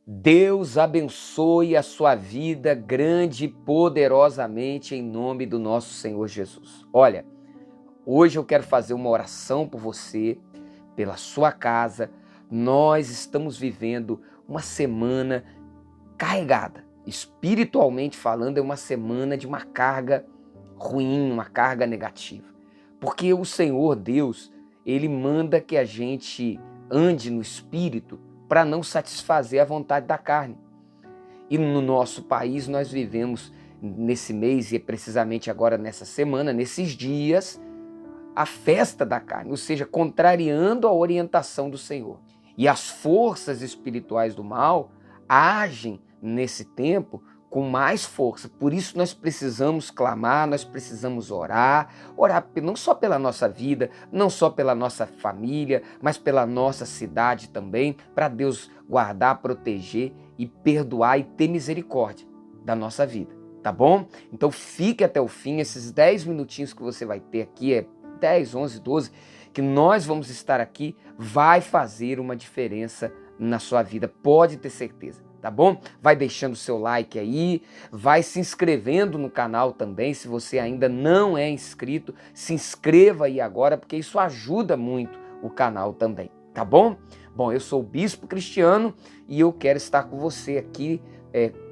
Deus abençoe a sua vida grande e poderosamente em nome do nosso Senhor Jesus. Olha, hoje eu quero fazer uma oração por você, pela sua casa. Nós estamos vivendo uma semana carregada. Espiritualmente falando, é uma semana de uma carga ruim, uma carga negativa. Porque o Senhor Deus, Ele manda que a gente ande no Espírito para não satisfazer a vontade da carne. E no nosso país nós vivemos nesse mês e precisamente agora nessa semana, nesses dias, a festa da carne, ou seja, contrariando a orientação do Senhor. E as forças espirituais do mal agem nesse tempo com mais força. Por isso nós precisamos clamar, nós precisamos orar não só pela nossa vida, não só pela nossa família, mas pela nossa cidade também, para Deus guardar, proteger e perdoar e ter misericórdia da nossa vida, tá bom? Então fique até o fim, esses 10 minutinhos que você vai ter aqui, 10, 11, 12, que nós vamos estar aqui, vai fazer uma diferença na sua vida, pode ter certeza, tá bom? Vai deixando o seu like aí, vai se inscrevendo no canal também, se você ainda não é inscrito, se inscreva aí agora, porque isso ajuda muito o canal também, tá bom? Bom, eu sou o Bispo Cristiano e eu quero estar com você aqui,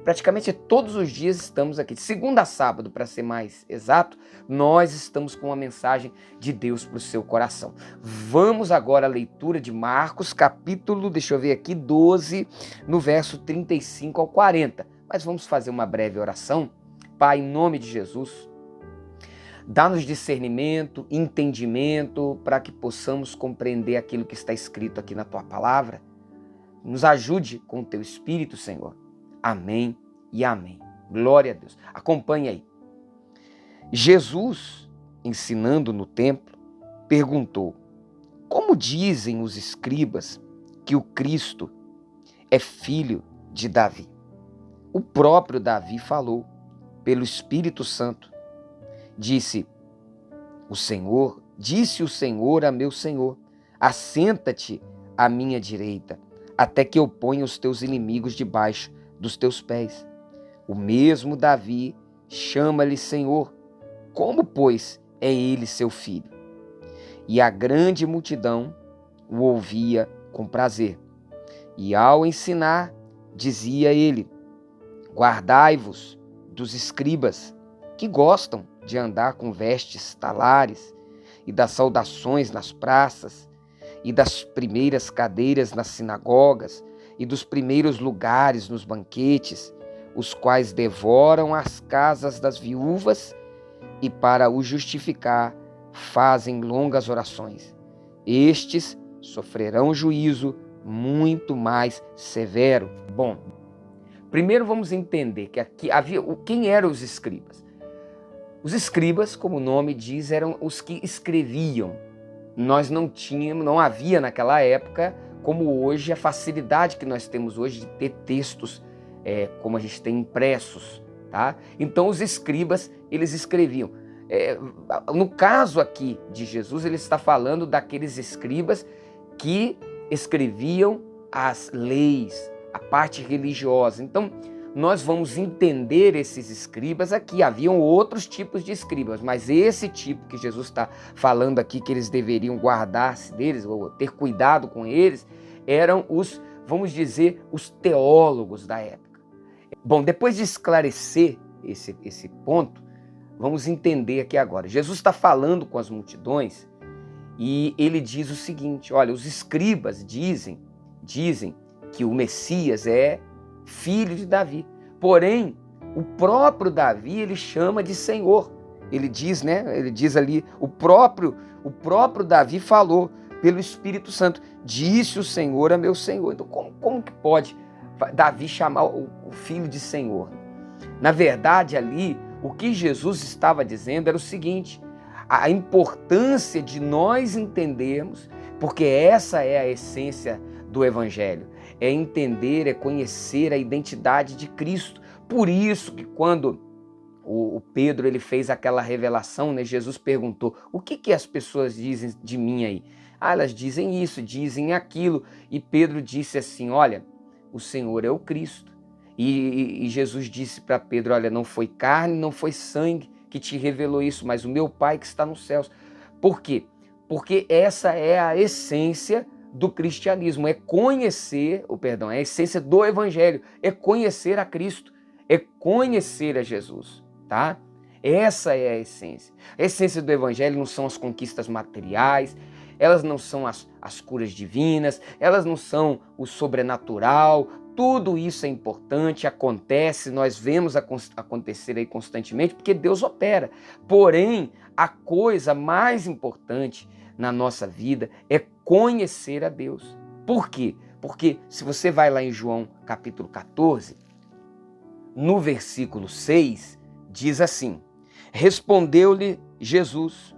praticamente todos os dias estamos aqui, de segunda a sábado, para ser mais exato, nós estamos com uma mensagem de Deus para o seu coração. Vamos agora à leitura de Marcos, capítulo, deixa eu ver aqui, 12, no verso 35 ao 40. Mas vamos fazer uma breve oração. Pai, em nome de Jesus, dá-nos discernimento, entendimento, para que possamos compreender aquilo que está escrito aqui na Tua palavra. Nos ajude com o Teu Espírito, Senhor. Amém e amém. Glória a Deus. Acompanhe aí. Jesus, ensinando no templo, perguntou: como dizem os escribas que o Cristo é filho de Davi? O próprio Davi falou pelo Espírito Santo. Disse o Senhor a meu Senhor: assenta-te à minha direita, até que eu ponha os teus inimigos debaixo dos teus pés. O mesmo Davi chama-lhe Senhor. Como, pois, é ele seu filho? E a grande multidão o ouvia com prazer. E ao ensinar, dizia ele: guardai-vos dos escribas, que gostam de andar com vestes talares, e das saudações nas praças, e das primeiras cadeiras nas sinagogas, e dos primeiros lugares nos banquetes, os quais devoram as casas das viúvas e, para o justificar, fazem longas orações. Estes sofrerão juízo muito mais severo. Bom, primeiro vamos entender que aqui havia quem eram os escribas. Os escribas, como o nome diz, eram os que escreviam. Não havia naquela época, como hoje, a facilidade que nós temos hoje de ter textos como a gente tem impressos, tá? Então os escribas, eles escreviam. No caso aqui de Jesus, ele está falando daqueles escribas que escreviam as leis, a parte religiosa. Então nós vamos entender esses escribas aqui. Haviam outros tipos de escribas, mas esse tipo que Jesus está falando aqui, que eles deveriam guardar-se deles, ou ter cuidado com eles, eram os, vamos dizer, os teólogos da época. Bom, depois de esclarecer esse ponto, vamos entender aqui agora. Jesus está falando com as multidões e ele diz o seguinte: olha, os escribas dizem que o Messias é filho de Davi. Porém, o próprio Davi ele chama de Senhor. Ele diz, né? Ele diz ali, o próprio Davi falou pelo Espírito Santo: disse o Senhor a meu Senhor. Então, como que pode Davi chamar o filho de Senhor? Na verdade, ali, o que Jesus estava dizendo era o seguinte: a importância de nós entendermos, porque essa é a essência do Evangelho, é entender, é conhecer a identidade de Cristo. Por isso que quando o Pedro ele fez aquela revelação, né, Jesus perguntou: o que as pessoas dizem de mim aí? Elas dizem isso, dizem aquilo. E Pedro disse assim: olha, o Senhor é o Cristo. E Jesus disse para Pedro, olha, não foi carne, não foi sangue que te revelou isso, mas o meu Pai que está nos céus. Por quê? Porque essa é a essência do cristianismo, é conhecer, é a essência do evangelho, é conhecer a Cristo, é conhecer a Jesus, tá? Essa é a essência. A essência do evangelho não são as conquistas materiais, elas não são as curas divinas, elas não são o sobrenatural. Tudo isso é importante, acontece, nós vemos acontecer aí constantemente, porque Deus opera. Porém, a coisa mais importante na nossa vida é conhecer a Deus. Por quê? Porque se você vai lá em João capítulo 14, no versículo 6, diz assim: respondeu-lhe Jesus,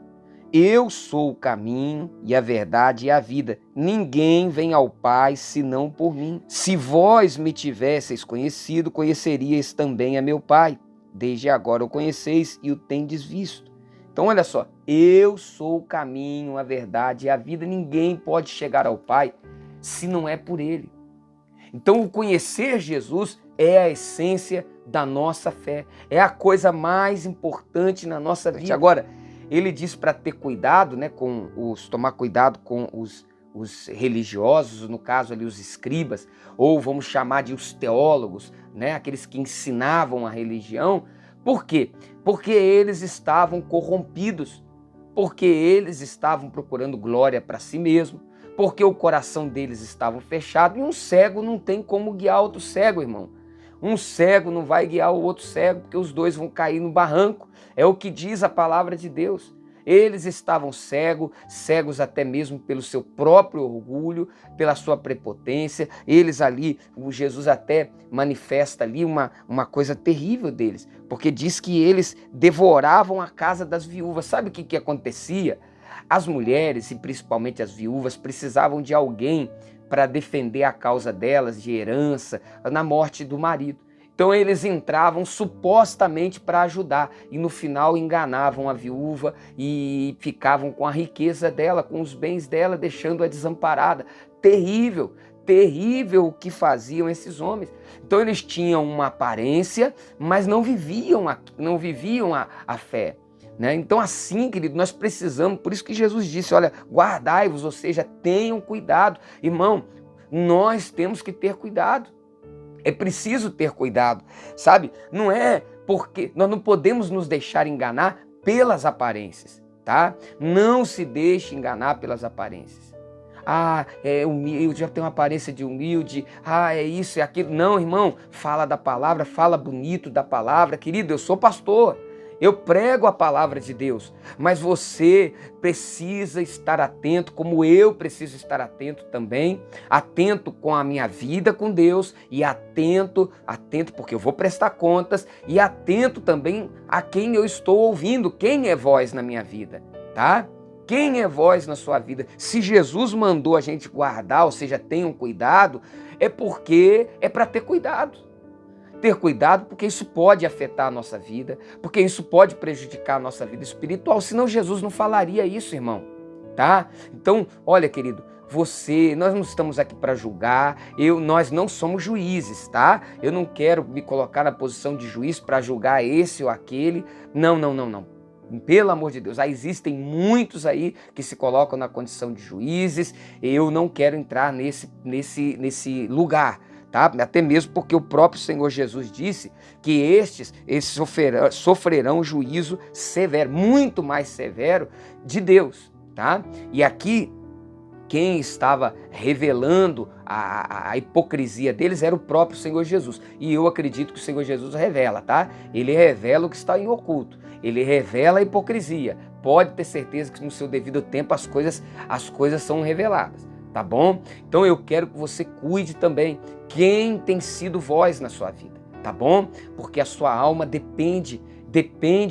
eu sou o caminho e a verdade e a vida. Ninguém vem ao Pai senão por mim. Se vós me tivesseis conhecido, conheceríeis também a meu Pai. Desde agora o conheceis e o tendes visto. Então olha só, eu sou o caminho, a verdade e a vida. Ninguém pode chegar ao Pai se não é por Ele. Então o conhecer Jesus é a essência da nossa fé. É a coisa mais importante na nossa vida. Agora, ele diz para ter cuidado, né, tomar cuidado com os religiosos, no caso ali os escribas, ou vamos chamar de os teólogos, né, aqueles que ensinavam a religião. Por quê? Porque eles estavam corrompidos, porque eles estavam procurando glória para si mesmo, porque o coração deles estava fechado, e um cego não tem como guiar outro cego, irmão. Um cego não vai guiar o outro cego, porque os dois vão cair no barranco. É o que diz a palavra de Deus. Eles estavam cegos até mesmo pelo seu próprio orgulho, pela sua prepotência. Eles ali, o Jesus até manifesta ali uma coisa terrível deles, porque diz que eles devoravam a casa das viúvas. Sabe o que acontecia? As mulheres, e principalmente as viúvas, precisavam de alguém para defender a causa delas, de herança, na morte do marido. Então eles entravam supostamente para ajudar e no final enganavam a viúva e ficavam com a riqueza dela, com os bens dela, deixando-a desamparada. Terrível, terrível o que faziam esses homens. Então eles tinham uma aparência, mas não viviam a fé. Né? Então assim, querido, nós precisamos, por isso que Jesus disse, olha, guardai-vos, ou seja, tenham cuidado. Irmão, nós temos que ter cuidado. É preciso ter cuidado, sabe? Não é porque nós não podemos nos deixar enganar pelas aparências, tá? Não se deixe enganar pelas aparências. É humilde, já tem uma aparência de humilde, é isso, é aquilo. Não, irmão, fala da palavra, fala bonito da palavra. Querido, eu sou pastor. Eu prego a palavra de Deus, mas você precisa estar atento, como eu preciso estar atento também, atento com a minha vida com Deus e atento porque eu vou prestar contas e atento também a quem eu estou ouvindo, quem é voz na minha vida, tá? Quem é voz na sua vida? Se Jesus mandou a gente guardar, ou seja, tenham cuidado, é porque é para ter cuidado. Ter cuidado porque isso pode afetar a nossa vida, porque isso pode prejudicar a nossa vida espiritual, senão Jesus não falaria isso, irmão, tá? Então, olha, querido, nós não estamos aqui para julgar, nós não somos juízes, tá? Eu não quero me colocar na posição de juiz para julgar esse ou aquele, não. Pelo amor de Deus, existem muitos aí que se colocam na condição de juízes, eu não quero entrar nesse lugar, tá? Até mesmo porque o próprio Senhor Jesus disse que estes sofrerão juízo severo, muito mais severo de Deus, tá? E aqui quem estava revelando a hipocrisia deles era o próprio Senhor Jesus. E eu acredito que o Senhor Jesus revela, tá? Ele revela o que está em oculto. Ele revela a hipocrisia. Pode ter certeza que no seu devido tempo as coisas são reveladas. Tá bom? Então eu quero que você cuide também quem tem sido voz na sua vida, tá bom? Porque a sua alma depende,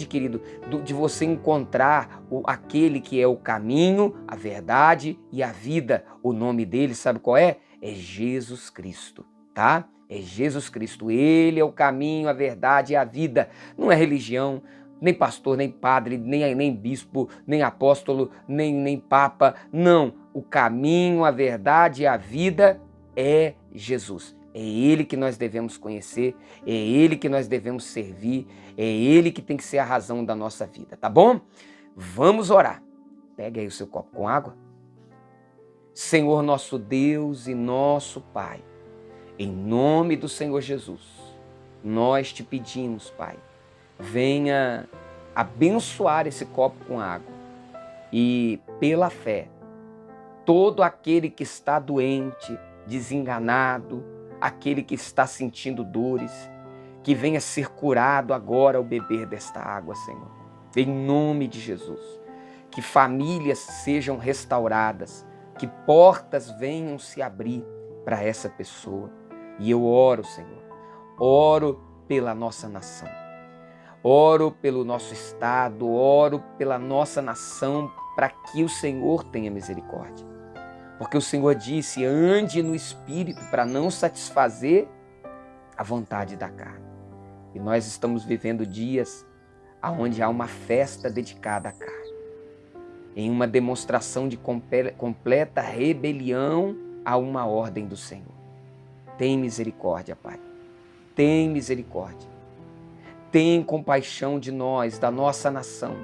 querido, de você encontrar aquele que é o caminho, a verdade e a vida. O nome dele, sabe qual é? É Jesus Cristo, tá? É Jesus Cristo. Ele é o caminho, a verdade e a vida. Não é religião, nem pastor, nem padre, nem bispo, nem apóstolo, nem papa. Não. O caminho, a verdade e a vida é Jesus. É Ele que nós devemos conhecer, é Ele que nós devemos servir, é Ele que tem que ser a razão da nossa vida, tá bom? Vamos orar. Pega aí o seu copo com água. Senhor nosso Deus e nosso Pai, em nome do Senhor Jesus, nós te pedimos, Pai, venha abençoar esse copo com água e, pela fé, todo aquele que está doente, desenganado, aquele que está sentindo dores, que venha ser curado agora ao beber desta água, Senhor. Em nome de Jesus. Que famílias sejam restauradas, que portas venham se abrir para essa pessoa. E eu oro, Senhor, oro pela nossa nação, oro pelo nosso estado, oro pela nossa nação, para que o Senhor tenha misericórdia. Porque o Senhor disse, ande no Espírito para não satisfazer a vontade da carne. E nós estamos vivendo dias onde há uma festa dedicada à carne, em uma demonstração de completa rebelião a uma ordem do Senhor. Tem misericórdia, Pai. Tem misericórdia. Tem compaixão de nós, da nossa nação.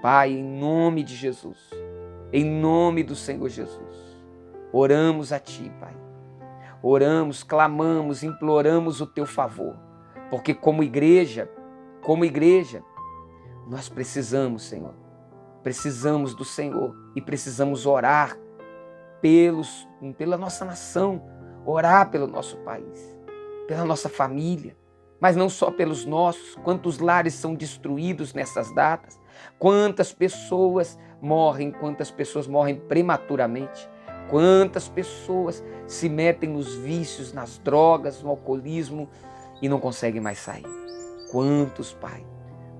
Pai, em nome de Jesus, em nome do Senhor Jesus, oramos a Ti, Pai. Oramos, clamamos, imploramos o Teu favor, porque como igreja, nós precisamos, Senhor, precisamos do Senhor e precisamos orar pela nossa nação, orar pelo nosso país, pela nossa família, mas não só pelos nossos. Quantos lares são destruídos nessas datas, quantas pessoas morrem prematuramente, quantas pessoas se metem nos vícios, nas drogas, no alcoolismo e não conseguem mais sair. Quantos, Pai,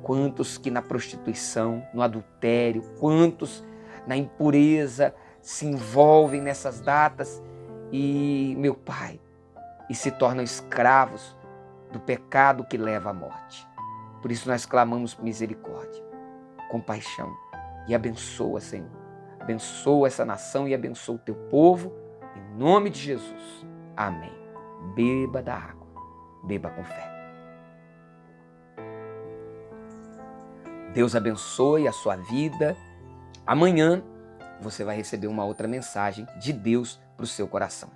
quantos que na prostituição, no adultério, quantos na impureza se envolvem nessas datas e, meu Pai, e se tornam escravos do pecado que leva à morte. Por isso nós clamamos misericórdia, compaixão e abençoa, Senhor. Abençoa essa nação e abençoa o teu povo, em nome de Jesus. Amém. Beba da água, beba com fé. Deus abençoe a sua vida. Amanhã você vai receber uma outra mensagem de Deus para o seu coração.